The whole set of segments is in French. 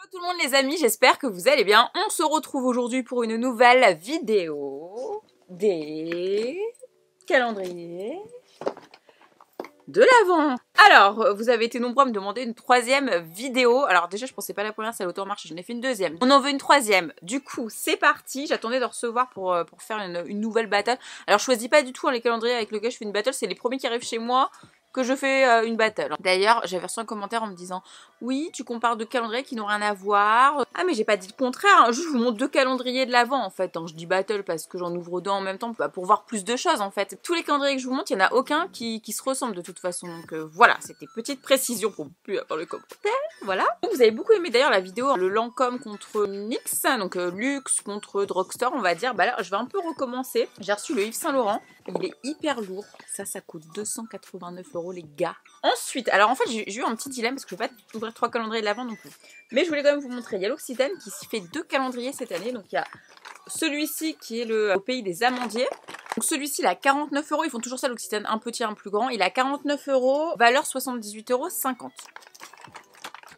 Hello tout le monde les amis, j'espère que vous allez bien. On se retrouve aujourd'hui pour une nouvelle vidéo des calendriers de l'Avent. Alors, vous avez été nombreux à me demander une troisième vidéo. Alors déjà, je pensais pas la première, c'est l'auto-marche, j'en ai fait une deuxième. On en veut une troisième. Du coup, c'est parti. J'attendais de recevoir pour faire une nouvelle battle. Alors, je choisis pas du tout les calendriers avec lesquels je fais une battle, c'est les premiers qui arrivent chez moi que je fais une battle. D'ailleurs, j'avais reçu un commentaire en me disant « Oui, tu compares deux calendriers qui n'ont rien à voir. » Ah mais j'ai pas dit le contraire, hein. Juste je vous montre deux calendriers de l'Avent en fait. Je dis battle parce que j'en ouvre deux en même temps pour voir plus de choses en fait. Tous les calendriers que je vous montre, il n'y en a aucun qui se ressemble de toute façon. Donc voilà, c'était petite précision pour plus avoir le commentaire. Voilà. Donc, vous avez beaucoup aimé d'ailleurs la vidéo, le Lancôme contre NYX, donc Luxe contre Drugstore on va dire. Bah là, je vais un peu recommencer. J'ai reçu le Yves Saint Laurent. Il est hyper lourd. Ça coûte 289 € les gars. Ensuite, alors en fait j'ai eu un petit dilemme parce que je ne vais pas ouvrir 3 calendriers de l'Avent non plus. Mais je voulais quand même vous montrer. Il y a l'Occitane qui fait 2 calendriers cette année. Donc il y a celui-ci qui est au pays des amandiers. Donc celui-ci il a 49 €. Ils font toujours ça l'Occitane, un petit, un plus grand. Il a 49 €, valeur 78,50 €.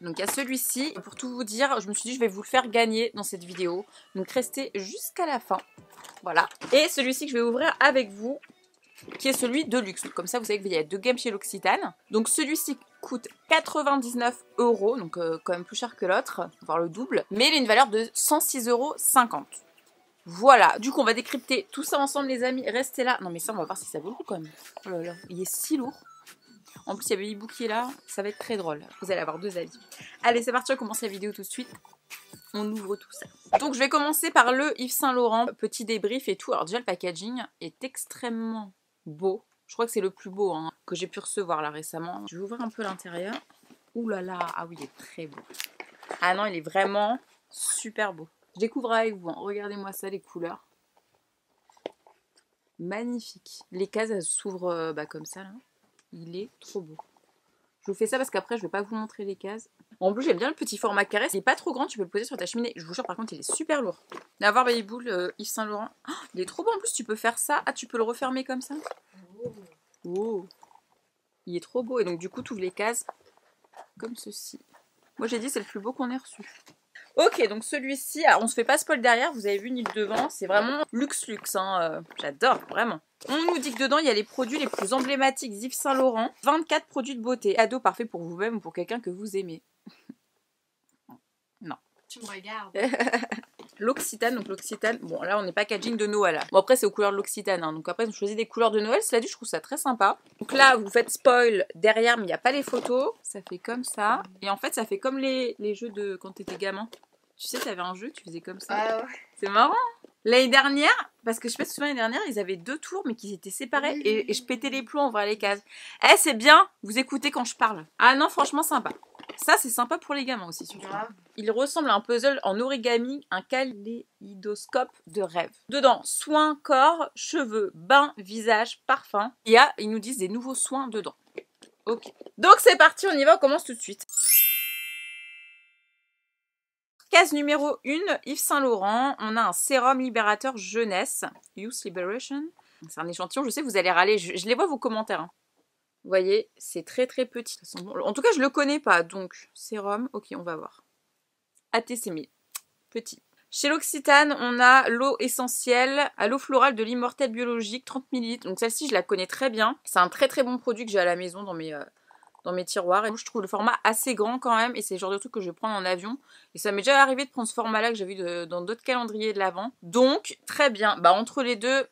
Donc il y a celui-ci. Pour tout vous dire, je me suis dit je vais vous le faire gagner dans cette vidéo. Donc restez jusqu'à la fin. Voilà. Et celui-ci que je vais ouvrir avec vous, qui est celui de luxe. Comme ça, vous savez qu'il y a 2 gammes chez l'Occitane. Donc celui-ci coûte 99 €, donc quand même plus cher que l'autre, voire le double. Mais il a une valeur de 106,50 €. Voilà, du coup on va décrypter tout ça ensemble les amis. Restez là. Non mais ça, on va voir si ça vaut le coup quand même. Oh là là, il est si lourd. En plus, il y a Baby Boo qui est là. Ça va être très drôle. Vous allez avoir 2 avis. Allez, c'est parti, on commence la vidéo tout de suite. On ouvre tout ça. Donc je vais commencer par le Yves Saint Laurent. Petit débrief et tout. Alors déjà, le packaging est extrêmement beau. Je crois que c'est le plus beau que j'ai pu recevoir là récemment. Je vais ouvrir un peu l'intérieur. Ouh là là, ah oui, il est très beau. Ah non, il est vraiment super beau. Je découvre avec vous. Regardez-moi ça, les couleurs. Magnifique. Les cases, elles s'ouvrent comme ça là. Il est trop beau. Je vous fais ça parce qu'après, je vais pas vous montrer les cases. En plus, j'aime bien le petit format carré. Il est pas trop grand, tu peux le poser sur ta cheminée. Je vous jure, par contre, il est super lourd. D'avoir Baby Boo, Yves Saint Laurent. Oh, il est trop beau en plus, tu peux faire ça. Ah, tu peux le refermer comme ça. Oh. Il est trop beau. Et donc, du coup, tu ouvres les cases comme ceci. Moi, j'ai dit, c'est le plus beau qu'on ait reçu. Ok, donc celui-ci, on se fait pas spoil derrière, vous avez vu ni le devant, c'est vraiment luxe. J'adore, vraiment. On nous dit que dedans, il y a les produits les plus emblématiques d'Yves Saint Laurent. 24 produits de beauté. Cadeau parfait pour vous-même ou pour quelqu'un que vous aimez. Non. Tu me regardes. L'Occitane, donc l'Occitane, bon là on est packaging de Noël là. Bon après c'est aux couleurs de l'Occitane, donc après ils ont choisi des couleurs de Noël, cela dit je trouve ça très sympa. Donc là vous faites spoil derrière mais il n'y a pas les photos, ça fait comme ça. Et en fait ça fait comme les jeux de quand t'étais gamin. Tu sais t'avais un jeu, tu faisais comme ça. Ah ouais. C'est marrant. L'année dernière, parce que je sais pas si tu te souviens, l'année dernière ils avaient 2 tours mais qui étaient séparés et je pétais les plombs en ouvrir les cases. Eh c'est bien, vous écoutez quand je parle. Ah non franchement sympa. Ça c'est sympa pour les gamins aussi surtout. Il ressemble à un puzzle en origami, un kaléidoscope de rêve. Dedans, soins, corps, cheveux, bain, visage, parfum. Ils nous disent des nouveaux soins dedans. Ok. Donc c'est parti, on y va, on commence tout de suite. Case numéro 1, Yves Saint Laurent. On a un sérum libérateur jeunesse. Youth Liberation. C'est un échantillon, je sais que vous allez râler. Je les vois vos commentaires. Vous voyez, c'est très très petit. En tout cas, je le connais pas. Donc, sérum, ok, on va voir. ATC 1000, petit. Chez l'Occitane, on a l'eau essentielle à l'eau florale de l'immortel biologique, 30 ml. Donc celle-ci, je la connais très bien. C'est un très très bon produit que j'ai à la maison dans mes tiroirs. Et je trouve le format assez grand quand même. Et c'est le genre de truc que je vais prendre en avion. Et ça m'est déjà arrivé de prendre ce format-là que j'ai vu dans d'autres calendriers de l'Avent. Donc, très bien. Bah, entre les deux,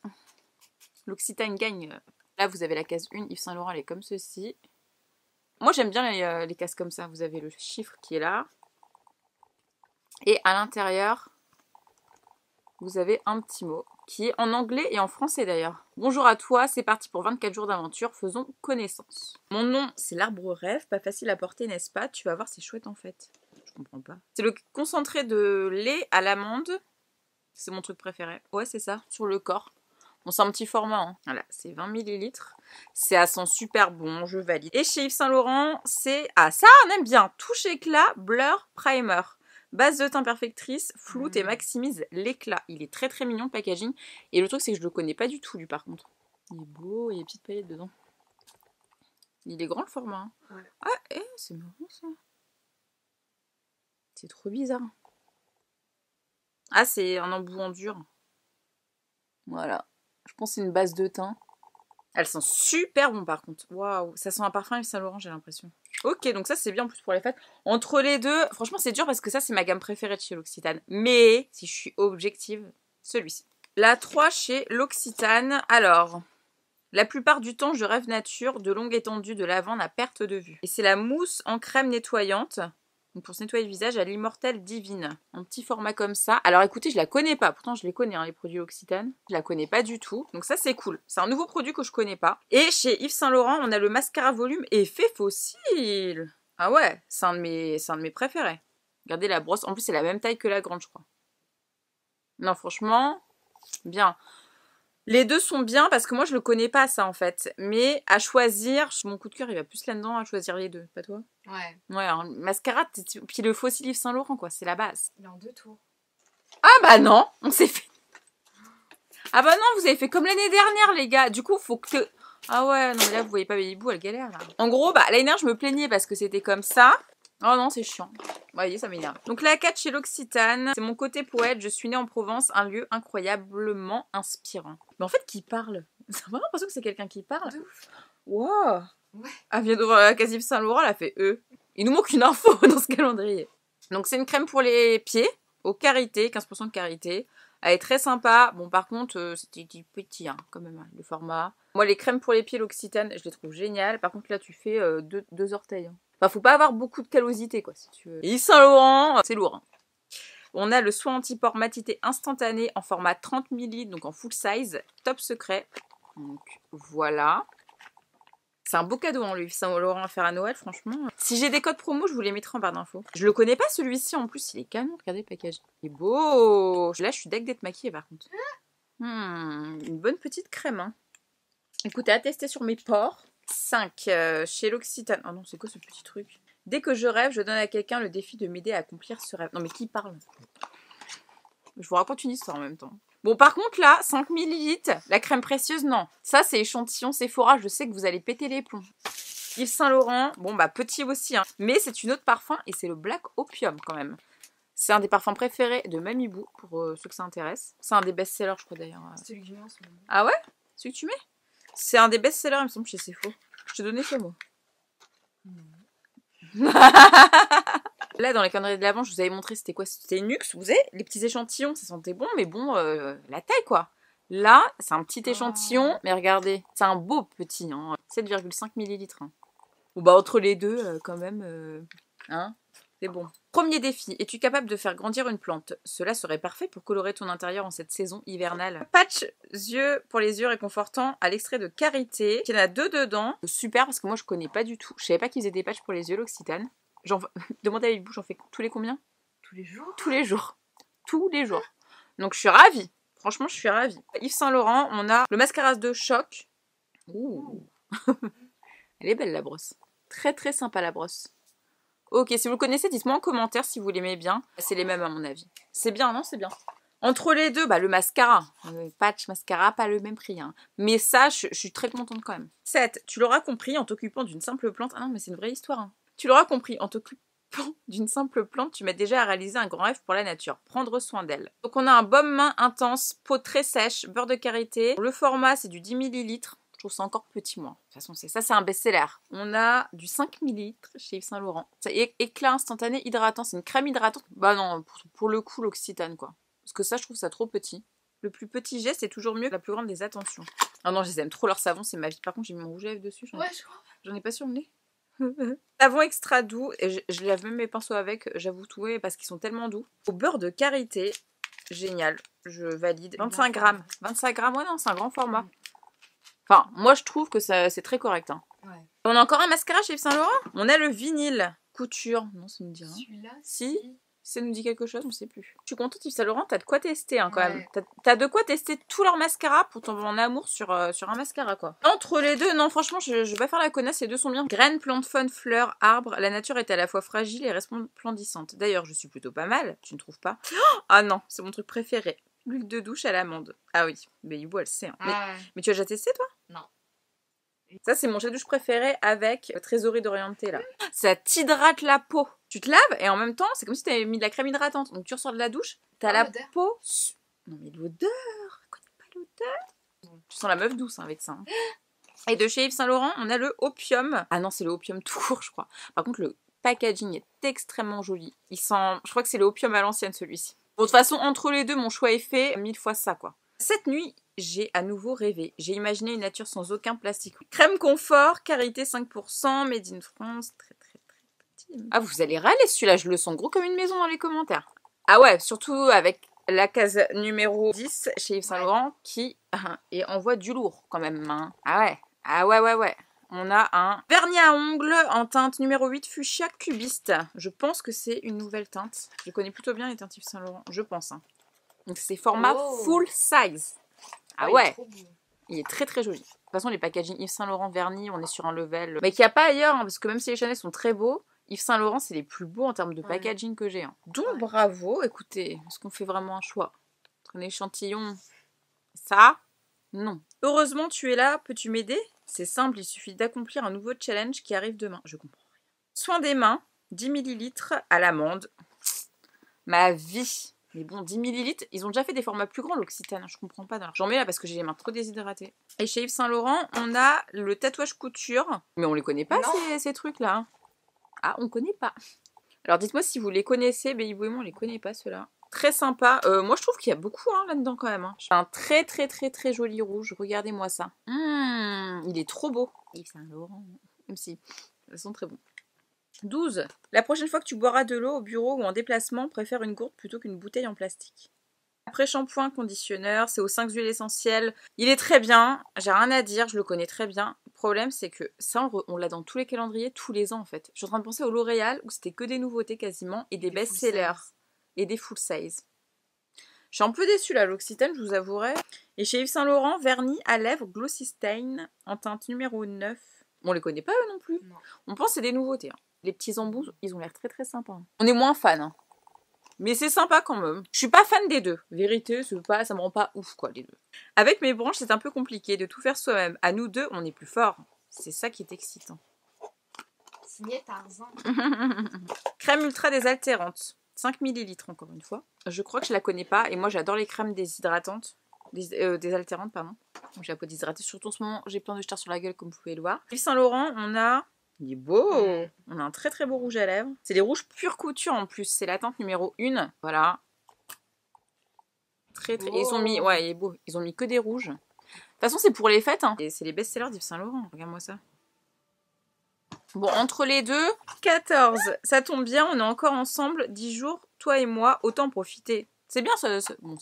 l'Occitane gagne. Là, vous avez la case 1. Yves Saint Laurent, elle est comme ceci. Moi, j'aime bien les cases comme ça. Vous avez le chiffre qui est là. Et à l'intérieur, vous avez un petit mot qui est en anglais et en français d'ailleurs. Bonjour à toi, c'est parti pour 24 jours d'aventure, faisons connaissance. Mon nom, c'est l'arbre rêve, pas facile à porter, n'est-ce pas? Tu vas voir, c'est chouette en fait. Je comprends pas. C'est le concentré de lait à l'amande. C'est mon truc préféré. Ouais, c'est ça, sur le corps. Bon, c'est un petit format, hein. Voilà, c'est 20 ml. C'est à sent super bon, je valide. Et chez Yves Saint Laurent, c'est... Ah, ça, on aime bien. Touche éclat, blur, primer. Base de teint perfectrice, floute et maximise l'éclat. Il est très très mignon le packaging. Et le truc c'est que je le connais pas du tout lui par contre. Il est beau, il y a des petites paillettes dedans. Il est grand le format. Hein. Ouais. Ah, c'est marrant ça. C'est trop bizarre. Ah, c'est un embout en dur. Voilà. Je pense que c'est une base de teint. Elles sont super bon par contre. Waouh, ça sent un parfum Yves Saint Laurent, j'ai l'impression. Ok, donc ça c'est bien en plus pour les fêtes. Entre les deux, franchement c'est dur parce que ça c'est ma gamme préférée de chez L'Occitane. Mais si je suis objective, celui-ci. La 3 chez L'Occitane. Alors, la plupart du temps je rêve nature, de longues étendues de lavande à perte de vue. Et c'est la mousse en crème nettoyante. Donc pour se nettoyer le visage à l'immortelle divine. Un petit format comme ça. Alors écoutez, je la connais pas. Pourtant je les connais, hein, les produits L'Occitane. Je la connais pas du tout. Donc ça c'est cool. C'est un nouveau produit que je connais pas. Et chez Yves Saint Laurent, on a le mascara volume effet fossile. Ah ouais, c'est un de mes préférés. Regardez la brosse. En plus c'est la même taille que la grande, je crois. Non franchement, bien. Les deux sont bien parce que moi je le connais pas ça en fait. Mais à choisir, mon coup de cœur il va plus là-dedans à choisir les deux, pas toi? Ouais. Ouais, un mascara, puis le fossile Yves Saint Laurent quoi, c'est la base. Il est en 2 tours. Ah bah non, on s'est fait... Ah bah non, vous avez fait comme l'année dernière les gars. Du coup faut que... Ah ouais, non mais là vous voyez pas Baby Boo, elle galère là. En gros, bah l'année dernière je me plaignais parce que c'était comme ça. Oh non, c'est chiant. Vous voyez, ça m'énerve. Donc la 4 chez L'Occitane, c'est mon côté poète. Je suis née en Provence, un lieu incroyablement inspirant. Mais en fait, qui parle? J'ai vraiment l'impression que c'est quelqu'un qui parle. De ouf. Wow. Ouais. Elle vient d'ouvrir la case Yves Saint Laurent, elle a fait E. Il nous manque une info dans ce calendrier. Donc c'est une crème pour les pieds, au karité, 15% de karité. Elle est très sympa. Bon, par contre, c'était petit, hein, quand même, hein, le format. Moi, les crèmes pour les pieds L'Occitane, je les trouve géniales. Par contre, là, tu fais deux orteils. Hein. Enfin, faut pas avoir beaucoup de callosité, quoi, si tu veux. Et Yves Saint Laurent, c'est lourd. Hein. On a le soin anti-pore matité instantané en format 30 ml, donc en full size. Top secret. Donc, voilà. C'est un beau cadeau, hein, le Yves Saint Laurent à faire à Noël, franchement. Si j'ai des codes promo, je vous les mettrai en barre d'infos. Je le connais pas celui-ci, en plus, il est canon. Regardez le package. Il est beau. Là, je suis deg d'être maquillée, par contre. Une bonne petite crème, hein. Écoutez, à tester sur mes pores. 5 chez L'Occitane. Oh non, c'est quoi ce petit truc? Dès que je rêve, je donne à quelqu'un le défi de m'aider à accomplir ce rêve. Non, mais qui parle? Je vous raconte une histoire en même temps. Bon, par contre, là, 5 ml, la crème précieuse, non. Ça, c'est échantillon Sephora. Je sais que vous allez péter les plombs. Yves Saint Laurent, bon, bah, petit aussi, hein. Mais c'est une autre parfum et c'est le Black Opium, quand même. C'est un des parfums préférés de Mamie Boo, pour ceux que ça intéresse. C'est un des best-sellers, je crois, d'ailleurs. C'est celui que je mets en ce moment. Ah ouais? Celui que tu mets? C'est un des best-sellers, il me semble, chez Sephora. Je te donnais ça, moi. Là, dans les conneries de l'avant, je vous avais montré c'était quoi? C'était Nuxe. Vous savez, les petits échantillons, ça sentait bon, mais bon, la taille, quoi. Là, c'est un petit échantillon, mais regardez, c'est un beau petit, hein, 7,5 ml. Hein. Ou bah, entre les deux, quand même, hein, c'est bon. Premier défi, es-tu capable de faire grandir une plante? Cela serait parfait pour colorer ton intérieur en cette saison hivernale. Patch yeux pour les yeux réconfortant à l'extrait de karité. Il y en a 2 dedans. Super, parce que moi, je connais pas du tout. Je savais pas qu'ils faisaient des patchs pour les yeux, L'Occitane. Demandez à Baby Boo, j'en fais tous les combien? Tous les jours? Tous les jours. Tous les jours. Donc je suis ravie. Franchement, je suis ravie. Yves Saint Laurent, on a le mascara de choc. Ouh. Elle est belle la brosse. Très très sympa la brosse. Ok, si vous le connaissez, dites-moi en commentaire si vous l'aimez bien. C'est les mêmes à mon avis. C'est bien, non? C'est bien. Entre les deux, bah, le mascara. Patch, mascara, pas le même prix. Hein. Mais ça, je suis très contente quand même. 7. Tu l'auras compris en t'occupant d'une simple plante. Ah non, mais c'est une vraie histoire. Hein. Tu l'auras compris en t'occupant d'une simple plante, tu m'aides déjà à réaliser un grand rêve pour la nature. Prendre soin d'elle. Donc on a un baume main intense, peau très sèche, beurre de karité. Le format, c'est du 10 ml. Je trouve ça encore petit, moi. De toute façon, c'est un best-seller. On a du 5 ml chez Yves Saint Laurent. C'est éclat instantané hydratant. C'est une crème hydratante. Bah non, pour le coup, L'Occitane, quoi. Parce que ça, je trouve ça trop petit. Le plus petit geste est toujours mieux que la plus grande des attentions. Ah non, je les aime trop, leur savon, c'est ma vie. Par contre, j'ai mis mon rouge à lèvres dessus. Ouais, je crois. J'en ai pas sur le nez. Savon extra doux. Et je lave même mes pinceaux avec, j'avoue tout, parce qu'ils sont tellement doux. Au beurre de karité. Génial. Je valide. 25 grammes. 25 grammes, ouais, non, c'est un grand format. Enfin, moi, je trouve que c'est très correct. Hein. Ouais. On a encore un mascara chez Yves Saint Laurent. On a le vinyle. Couture. Non, ça nous dit rien. Celui-là, Si. Ça nous dit quelque chose, on ne sait plus. Je suis contente, Yves Saint Laurent, t'as de quoi tester hein, quand Ouais. même. T'as de quoi tester tous leurs mascaras pour tomber en amour sur un mascara quoi. Entre les deux, non franchement, je vais pas faire la connasse, les deux sont bien. Graines, plantes, faune, fleurs, arbres, la nature est à la fois fragile et resplendissante. D'ailleurs, je suis plutôt pas mal, tu ne trouves pas? Ah non, c'est mon truc préféré. L'huile de douche à l'amande. Ah oui, mais Ibo, elle sait. Hein. Mais tu as déjà testé toi? Non. Ça, c'est mon gel douche préféré avec trésorerie d'orienté là. Ça t'hydrate la peau. Tu te laves et en même temps, c'est comme si tu avais mis de la crème hydratante. Donc tu ressors de la douche, t'as la peau... Non mais l'odeur, je connais pas l'odeur. Tu sens la meuf douce hein, avec ça. Hein. Et de chez Yves Saint Laurent, on a le Opium. Ah non, c'est le Opium tout court, je crois. Par contre, le packaging est extrêmement joli. Il sent... Je crois que c'est le Opium à l'ancienne, celui-ci. Bon, de toute façon, entre les deux, mon choix est fait. 1000 fois ça, quoi. Cette nuit, j'ai à nouveau rêvé. J'ai imaginé une nature sans aucun plastique. Crème confort, karité 5%, made in France. Très, très, très petit. Ah, vous allez râler celui-là. Je le sens gros comme une maison dans les commentaires. Ah ouais, surtout avec la case numéro 10 chez Yves Saint Laurent qui envoie du lourd quand même. Hein. Ah ouais. Ah ouais. On a un vernis à ongles en teinte numéro 8 fuchsia cubiste. Je pense que c'est une nouvelle teinte. Je connais plutôt bien les teintes Yves Saint Laurent, je pense. Hein. Donc c'est format full size. Ah ouais. Il est très très joli. De toute façon, les packaging Yves Saint Laurent vernis, on est sur un level... Mais qu'il n'y a pas ailleurs, hein, parce que même si les Chanel sont très beaux, Yves Saint Laurent, c'est les plus beaux en termes de packaging que j'ai. Hein. Donc bravo, écoutez, est-ce qu'on fait vraiment un choix entre un échantillon? Ça? Non. Heureusement, tu es là, peux-tu m'aider? C'est simple, il suffit d'accomplir un nouveau challenge qui arrive demain. Je comprends rien. Soin des mains, 10 ml à l'amande. Ma vie. Mais bon, 10 ml, ils ont déjà fait des formats plus grands, l'Occitane. Je comprends pas. J'en mets là parce que j'ai les mains trop déshydratées. Et chez Yves Saint Laurent, on a le tatouage couture. Mais on les connaît pas, ces trucs-là. Ah, on connaît pas. Alors dites-moi si vous les connaissez. Baby et moi, on les connaît pas, ceux-là. Très sympa. Moi, je trouve qu'il y a beaucoup hein, là-dedans quand même. Hein. Un très, très, très, très joli rouge. Regardez-moi ça. Il est trop beau. Yves Saint Laurent. Même si, elles sont très bons. 12. La prochaine fois que tu boiras de l'eau au bureau ou en déplacement, préfère une gourde plutôt qu'une bouteille en plastique. Après shampoing, conditionneur, c'est aux 5 huiles essentielles. Il est très bien, j'ai rien à dire, je le connais très bien. Le problème, c'est que ça, on l'a dans tous les calendriers, tous les ans en fait. Je suis en train de penser au L'Oréal où c'était que des nouveautés quasiment et des best-sellers et des full size. Je suis un peu déçue là, l'Occitane, je vous avouerai. Et chez Yves Saint Laurent, vernis à lèvres Glossy Stain en teinte numéro 9. On les connaît pas eux non plus. Non. On pense que c'est des nouveautés. Hein. Les petits embouts, ils ont l'air très très sympas. On est moins fan. Hein. Mais c'est sympa quand même. Je suis pas fan des deux. Vérité, ça me rend pas ouf quoi les deux. Avec mes branches, c'est un peu compliqué de tout faire soi-même. À nous deux, on est plus forts. C'est ça qui est excitant. Signé Tarzan. Crème ultra désaltérante. 5 ml encore une fois. Je crois que je la connais pas. Et moi j'adore les crèmes déshydratantes. Désaltérantes, pardon. J'ai la peau déshydratée. Surtout en ce moment, j'ai plein de stars sur la gueule comme vous pouvez le voir. Yves Saint Laurent, on a... Il est beau. On a un très très beau rouge à lèvres. C'est des rouges pure couture en plus. C'est la teinte numéro 1. Voilà. Très très... Ils ont mis... Ouais, il est beau. Ils ont mis que des rouges. De toute façon, c'est pour les fêtes. Hein. Et c'est les best-sellers d'Yves Saint Laurent. Regarde-moi ça. Bon, entre les deux, 14. Ça tombe bien, on est encore ensemble 10 jours, toi et moi, autant profiter. C'est bien ça. Bon,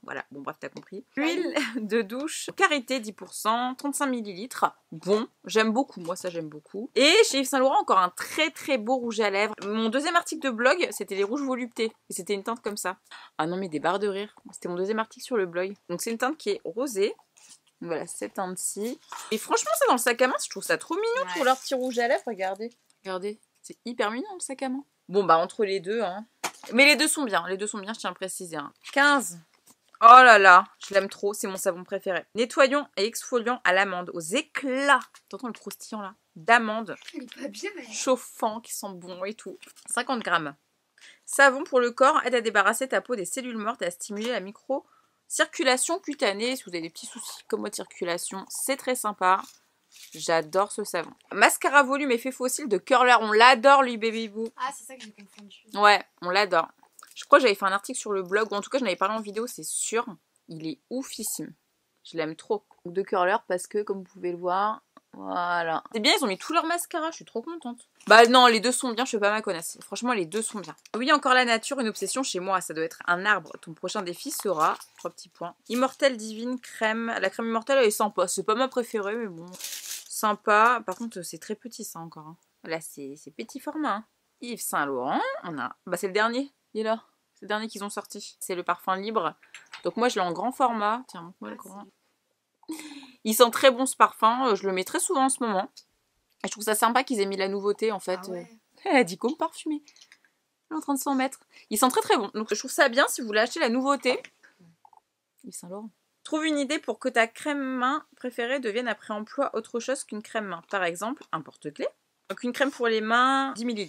voilà, bon bref, t'as compris. Huile de douche, karité 10%, 35 ml. Bon, j'aime beaucoup, moi ça j'aime beaucoup. Et chez Yves Saint Laurent, encore un très très beau rouge à lèvres. Mon deuxième article de blog, c'était les rouges voluptés. Et c'était une teinte comme ça. Ah non mais des barres de rire. C'était mon deuxième article sur le blog. Donc c'est une teinte qui est rosée. Voilà, cette teinte-ci. Et franchement, ça dans le sac à main, je trouve ça trop mignon pour leur petit rouge à lèvres. Regardez. Regardez. C'est hyper mignon le sac à main. Bon, bah, entre les deux, hein. Mais les deux sont bien. Les deux sont bien, je tiens à préciser. Hein. 15. Oh là là, je l'aime trop. C'est mon savon préféré. Nettoyant et exfoliant à l'amande, aux éclats. T'entends le croustillant là? D'amande. Il est pas bien, mais... Chauffant, qui sent bon et tout. 50 grammes. Savon pour le corps, aide à débarrasser ta peau des cellules mortes et à stimuler la micro-circulation cutanée. Si vous avez des petits soucis comme moi de circulation, c'est très sympa. J'adore ce savon. Mascara volume effet fossile de Curler. On l'adore lui, Baby Boo. Ah, c'est ça que j'ai confondu. Ouais, on l'adore. Je crois que j'avais fait un article sur le blog, ou en tout cas, j'en avais parlé en vidéo, c'est sûr. Il est oufissime. Je l'aime trop. De Curler parce que, comme vous pouvez le voir, voilà. C'est bien, ils ont mis tout leur mascara, je suis trop contente. Bah non, les deux sont bien, je fais pas ma connasse. Franchement, les deux sont bien. Oui, encore la nature, une obsession chez moi. Ça doit être un arbre. Ton prochain défi sera, 3 petits points, Immortelle Divine crème. La crème Immortelle, elle est sympa. C'est pas ma préférée, mais bon, sympa. Par contre, c'est très petit, ça, encore. Hein. Là, c'est petit format. Hein. Yves Saint Laurent, on a... Bah, c'est le dernier. Il est là. C'est le dernier qu'ils ont sorti. C'est le parfum libre. Donc moi, je l'ai en grand format. Tiens, montre-moi le grand. Il sent très bon ce parfum. Je le mets très souvent en ce moment. Et je trouve ça sympa qu'ils aient mis la nouveauté, en fait. Ah ouais. Elle a dit comme parfumé. Elle est en train de s'en mettre. Il sent très très bon. Donc je trouve ça bien si vous voulez acheter la nouveauté. Yves Saint Laurent. Trouve une idée pour que ta crème main préférée devienne après emploi autre chose qu'une crème main. Par exemple, un porte-clés. Donc une crème pour les mains, 10 ml.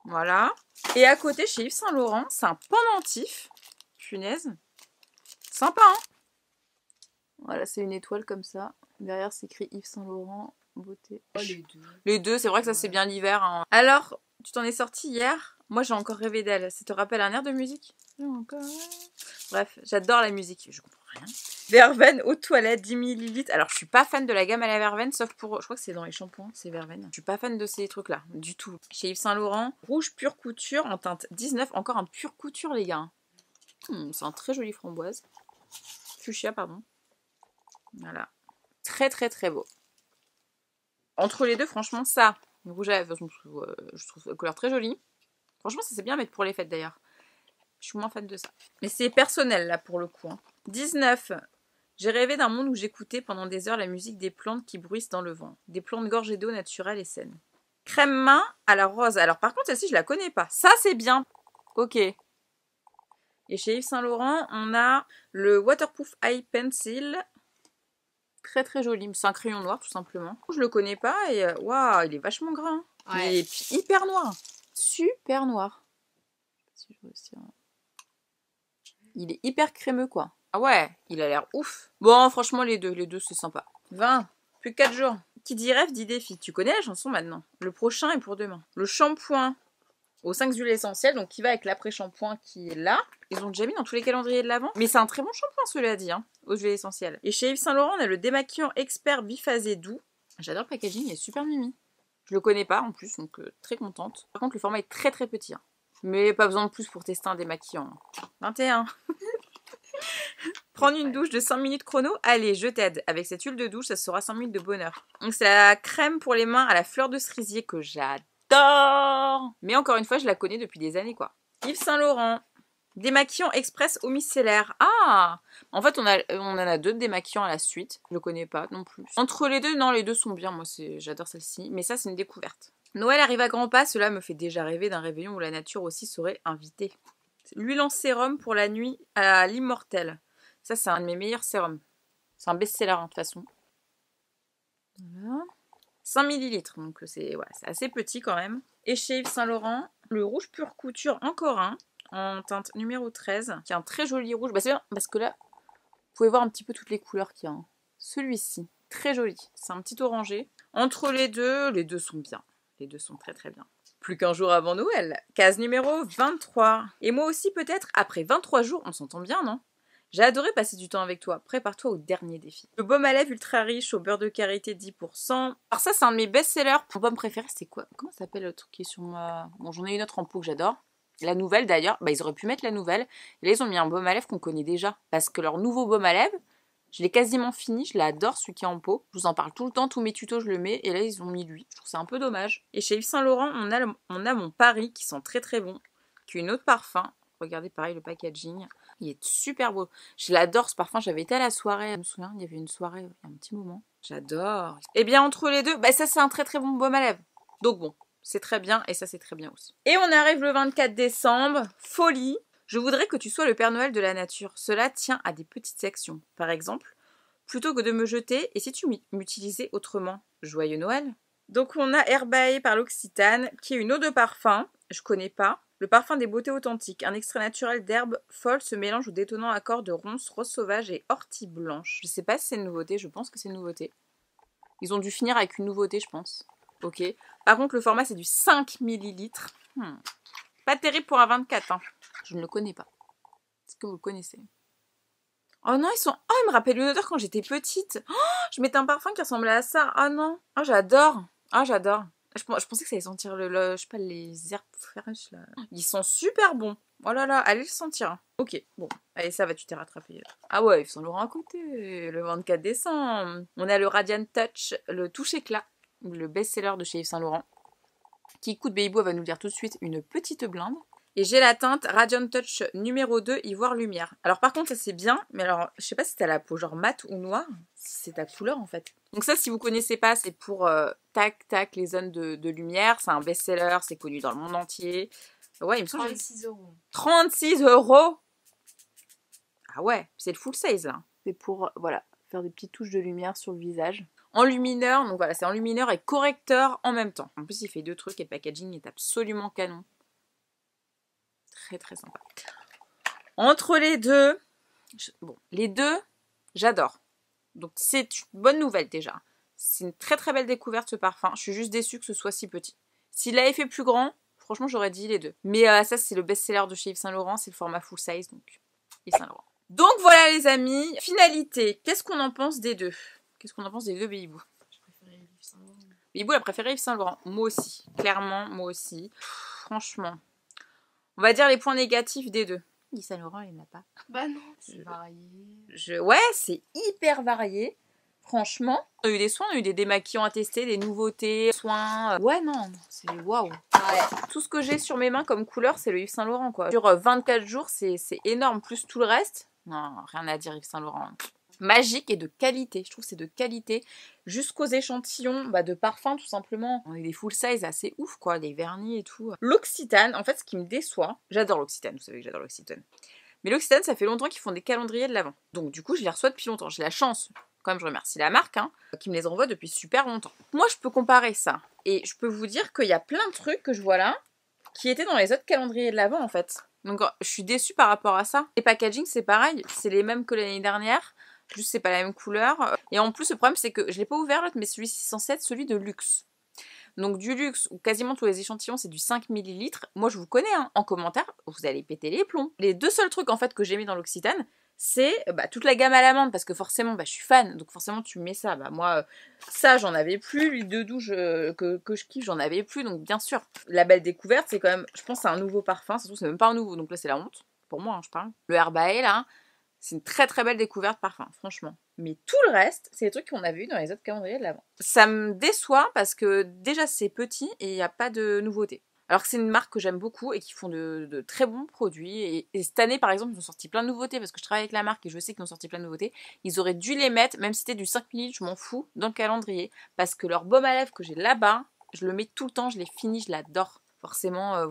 Voilà. Et à côté, chez Yves Saint Laurent, c'est un pendentif. Punaise. Sympa, hein? Voilà, c'est une étoile comme ça. Derrière, c'est écrit Yves Saint Laurent, beauté. Oh, les deux. Les deux, c'est vrai que ça, c'est bien l'hiver. Hein. Alors, tu t'en es sorti hier? Moi, j'ai encore rêvé d'elle. Ça te rappelle un air de musique? Bref, j'adore la musique. Je comprends rien. Verveine aux toilettes, 10 ml. Alors, je suis pas fan de la gamme à la verveine, sauf pour... Je crois que c'est dans les shampoings, c'est verveine. Je suis pas fan de ces trucs-là, du tout. Chez Yves Saint Laurent, rouge pure couture en teinte 19. Encore un pure couture, les gars. C'est un très joli framboise. Fuchsia, pardon. Voilà. Très, très, très beau. Entre les deux, franchement, ça. Le rouge à lèvres, je trouve la couleur très jolie. Franchement, ça c'est bien à mettre pour les fêtes d'ailleurs. Je suis moins fan de ça. Mais c'est personnel là pour le coup. Hein. 19. J'ai rêvé d'un monde où j'écoutais pendant des heures la musique des plantes qui bruissent dans le vent. Des plantes gorgées d'eau naturelle et saine. Crème main à la rose. Alors par contre, celle-ci, je la connais pas. Ça, c'est bien. Ok. Et chez Yves Saint Laurent, on a le Waterproof Eye Pencil. Très très joli. C'est un crayon noir tout simplement. Je le connais pas et waouh, il est vachement gras. Hein. Ouais. Il est hyper noir. Super noir. Je sais pas si je réussis à... Il est hyper crémeux quoi. Ah ouais, il a l'air ouf. Bon, franchement, les deux c'est sympa. 20, plus que 4 jours. Qui dit rêve dit défi. Tu connais la chanson maintenant. Le prochain est pour demain. Le shampoing aux 5 huiles essentielles, donc qui va avec l'après-shampoing qui est là. Ils ont déjà mis dans tous les calendriers de l'avant. Mais c'est un très bon shampoing, cela dit, hein, aux huiles essentielles. Et chez Yves Saint Laurent, on a le démaquillant expert biphasé doux. J'adore le packaging, il est super mimi. Je le connais pas en plus, donc très contente. Par contre, le format est très très petit. Hein. Mais pas besoin de plus pour tester un démaquillant. 21. Prendre une douche de 5 minutes chrono. Allez, je t'aide. Avec cette huile de douche, ça sera 5 minutes de bonheur. Donc c'est la crème pour les mains à la fleur de cerisier que j'adore. Mais encore une fois, je la connais depuis des années, quoi. Yves Saint Laurent. Démaquillant express au micellaire. Ah! En fait, on en a deux de démaquillants à la suite. Je le connais pas non plus. Entre les deux, non, les deux sont bien. Moi, j'adore celle-ci. Mais ça, c'est une découverte. Noël arrive à grands pas. Cela me fait déjà rêver d'un réveillon où la nature aussi serait invitée. L'huile en sérum pour la nuit à l'immortel. Ça, c'est un de mes meilleurs sérums. C'est un best-seller, hein, de toute façon. Voilà. 5 ml. Donc, c'est assez petit quand même. Et chez Yves Saint Laurent, le rouge pure couture encore un. En teinte numéro 13, qui est un très joli rouge. Bah, c'est bien, parce que là, vous pouvez voir un petit peu toutes les couleurs qu'il y a. Hein. Celui-ci, très joli. C'est un petit orangé. Entre les deux sont bien. Les deux sont très très bien. Plus qu'un jour avant Noël. Case numéro 23. Et moi aussi peut-être, après 23 jours, on s'entend bien, non? J'ai adoré passer du temps avec toi. Prépare-toi au dernier défi. Le baume à lèvres ultra riche au beurre de karité 10%. Alors ça, c'est un de mes best-sellers. Mon baume préféré, c'est quoi? Comment ça s'appelle le truc qui est sur moi? Bon, j'en ai une autre en pot que j'adore. La nouvelle d'ailleurs, bah, ils auraient pu mettre la nouvelle. Et là, ils ont mis un baume à lèvres qu'on connaît déjà. Parce que leur nouveau baume à lèvres, je l'ai quasiment fini. Je l'adore, celui qui est en pot. Je vous en parle tout le temps, tous mes tutos, je le mets. Et là, ils ont mis lui. Je trouve ça un peu dommage. Et chez Yves Saint Laurent, on a mon Paris qui sent très très bon. Qui est une autre parfum. Regardez pareil le packaging. Il est super beau. Je l'adore ce parfum. J'avais été à la soirée. Je me souviens, il y avait une soirée il y a un petit moment. J'adore. Et bien entre les deux, bah, ça c'est un très très bon baume à lèvres. Donc bon. C'est très bien et ça c'est très bien aussi. Et on arrive le 24 décembre. Folie. Je voudrais que tu sois le Père Noël de la nature. Cela tient à des petites actions. Par exemple, plutôt que de me jeter, et si tu m'utilisais autrement? Joyeux Noël. Donc on a Herbae par l'Occitane, qui est une eau de parfum. Je connais pas. Le parfum des beautés authentiques. Un extrait naturel d'herbes folles se mélange aux détonnants accords de ronces, rose sauvage et ortie blanche. Je sais pas si c'est une nouveauté. Je pense que c'est une nouveauté. Ils ont dû finir avec une nouveauté, je pense. Ok. Par contre, le format, c'est du 5 ml. Pas terrible pour un 24. Hein. Je ne le connais pas. Est-ce que vous le connaissez? Oh non, ils sont... Oh, ils me rappellent une odeur quand j'étais petite. Oh, je mettais un parfum qui ressemblait à ça. Oh non. Oh, j'adore. Oh, j'adore. Je pensais que ça allait sentir je sais pas, les herbes fraîches, là. Ils sont super bons. Oh là là, allez le sentir. Ok, bon. Allez, ça va, tu t'es rattrapé. Ah ouais, ils sont lourds à côté. Le 24 décembre. On a le Radiant Touch, le touche éclat. Le best-seller de chez Yves Saint Laurent. Qui écoute Babybo va nous le dire tout de suite, une petite blinde. Et j'ai la teinte Radiant Touch numéro 2 Ivoire Lumière. Alors par contre ça c'est bien, mais alors je sais pas si t'as la peau genre mat ou noire, c'est ta couleur en fait. Donc ça si vous connaissez pas, c'est pour tac tac les zones de lumière, c'est un best-seller, c'est connu dans le monde entier. Ouais, il me semble 36 €. 36 €. Ah ouais, c'est le full size là. C'est pour voilà, faire des petites touches de lumière sur le visage. Enlumineur, donc voilà, c'est enlumineur et correcteur en même temps. En plus, il fait deux trucs et le packaging est absolument canon. très très sympa. Entre les deux, bon, les deux, j'adore. Donc c'est une bonne nouvelle déjà. C'est une très très belle découverte ce parfum. Je suis juste déçue que ce soit si petit. S'il avait fait plus grand, franchement j'aurais dit les deux. Mais ça c'est le best-seller de chez Yves Saint Laurent, c'est le format full size, donc Yves Saint Laurent. Donc voilà les amis, finalité. Qu'est-ce qu'on en pense des deux? Qu'est-ce qu'on en pense des deux Béibou? Je préférais Yves Saint Laurent. Béibou a préféré Yves Saint Laurent. Moi aussi, clairement, moi aussi. Franchement. On va dire les points négatifs des deux. Yves Saint Laurent, il n'y en a pas. Bah non, c'est varié. Ouais, c'est hyper varié. Franchement, on a eu des soins, on a eu des démaquillants à tester, des nouveautés, soins. Ouais, non, c'est waouh. Ouais. Tout ce que j'ai sur mes mains comme couleur, c'est le Yves Saint Laurent, quoi. Sur 24 jours, c'est énorme. Plus tout le reste. Non, rien à dire, Yves Saint Laurent. Magique et de qualité. Je trouve que c'est de qualité. Jusqu'aux échantillons de parfum, tout simplement. On a des full size assez ouf, quoi. Les vernis et tout. L'Occitane, en fait, ce qui me déçoit, j'adore l'Occitane, vous savez que j'adore l'Occitane. Mais l'Occitane, ça fait longtemps qu'ils font des calendriers de l'Avent. Donc, du coup, je les reçois depuis longtemps. J'ai la chance. Quand même, je remercie la marque qui me les envoie depuis super longtemps. Moi, je peux comparer ça. Et je peux vous dire qu'il y a plein de trucs que je vois là qui étaient dans les autres calendriers de l'Avent, en fait. Donc, je suis déçue par rapport à ça. Les packaging, c'est pareil. C'est les mêmes que l'année dernière. Juste, c'est pas la même couleur. Et en plus, le problème, c'est que je l'ai pas ouvert l'autre, mais celui-ci est censé être celui de luxe. Donc, du luxe, où quasiment tous les échantillons, c'est du 5 ml. Moi, je vous connais, en commentaire, vous allez péter les plombs. Les deux seuls trucs, en fait, que j'ai mis dans l'Occitane, c'est toute la gamme à l'amande, parce que forcément, je suis fan, donc forcément, tu mets ça. Moi, ça, j'en avais plus. L'huile de douche que je kiffe, j'en avais plus, donc bien sûr. La belle découverte, c'est quand même, je pense, c'est un nouveau parfum. Ça se trouve, c'est même pas un nouveau, donc là, c'est la honte. Pour moi, je parle. Le Herbae, là, c'est une très très belle découverte parfum, franchement. Mais tout le reste, c'est des trucs qu'on avait eu dans les autres calendriers de l'Avent. Ça me déçoit parce que déjà c'est petit et il n'y a pas de nouveauté. Alors que c'est une marque que j'aime beaucoup et qui font de très bons produits. Et cette année par exemple, ils ont sorti plein de nouveautés parce que je travaille avec la marque et je sais qu'ils ont sorti plein de nouveautés. Ils auraient dû les mettre, même si c'était du 5 ml, je m'en fous, dans le calendrier. Parce que leur baume à lèvres que j'ai là-bas, je le mets tout le temps, je l'ai fini, je l'adore. Forcément,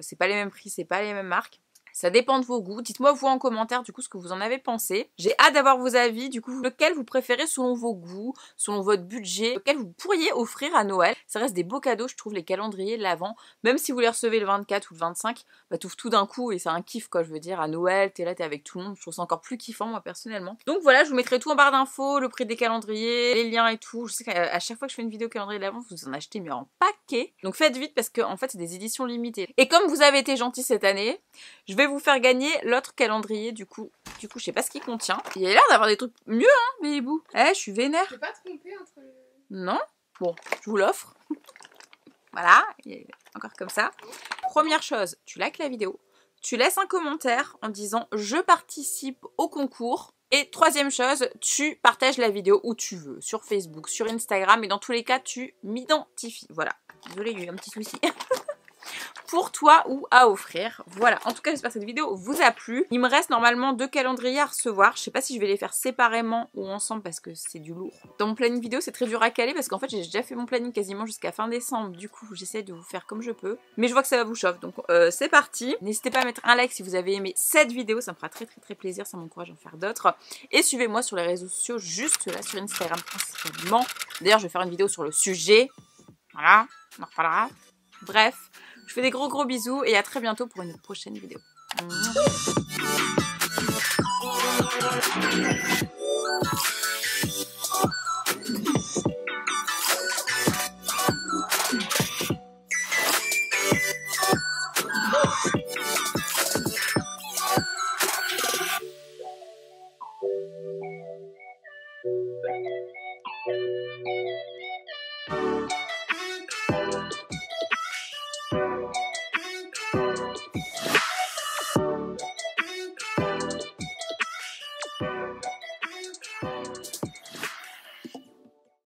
c'est pas les mêmes prix, c'est pas les mêmes marques. Ça dépend de vos goûts. Dites-moi vous en commentaire du coup ce que vous en avez pensé. J'ai hâte d'avoir vos avis. Du coup, lequel vous préférez selon vos goûts, selon votre budget, lequel vous pourriez offrir à Noël. Ça reste des beaux cadeaux, je trouve, les calendriers de l'Avent. Même si vous les recevez le 24 ou le 25, t'ouvres tout d'un coup et c'est un kiff quoi, je veux dire. À Noël, t'es là, t'es avec tout le monde. Je trouve ça encore plus kiffant moi personnellement. Donc voilà, je vous mettrai tout en barre d'infos, le prix des calendriers, les liens et tout. Je sais qu'à chaque fois que je fais une vidéo calendrier de l'Avent, vous en achetez mais en paquet. Donc faites vite parce que en fait c'est des éditions limitées. Et comme vous avez été gentils cette année, je vais vous faire gagner l'autre calendrier du coup, je sais pas ce qu'il contient. Il a l'air d'avoir des trucs mieux, Béibou. Je suis vénère. Je vais pas tromper entre le... Non? Bon, je vous l'offre. Voilà, encore comme ça. Première chose, tu likes la vidéo. Tu laisses un commentaire en disant « Je participe au concours ». Et troisième chose, tu partages la vidéo où tu veux, sur Facebook, sur Instagram. Et dans tous les cas, tu m'identifies. Voilà. Désolée, il y a eu un petit souci. Pour toi ou à offrir. Voilà, en tout cas j'espère que cette vidéo vous a plu. Il me reste normalement 2 calendriers à recevoir. Je sais pas si je vais les faire séparément ou ensemble parce que c'est du lourd. Dans mon planning vidéo c'est très dur à caler parce qu'en fait j'ai déjà fait mon planning quasiment jusqu'à fin décembre. Du coup j'essaie de vous faire comme je peux. Mais je vois que ça va vous chauffer donc c'est parti. N'hésitez pas à mettre un like si vous avez aimé cette vidéo. Ça me fera très très très plaisir, ça m'encourage à en faire d'autres. Et suivez-moi sur les réseaux sociaux juste là sur Instagram principalement. D'ailleurs je vais faire une vidéo sur le sujet. Voilà, on en reparlera. Bref. Je vous fais des gros bisous et à très bientôt pour une prochaine vidéo.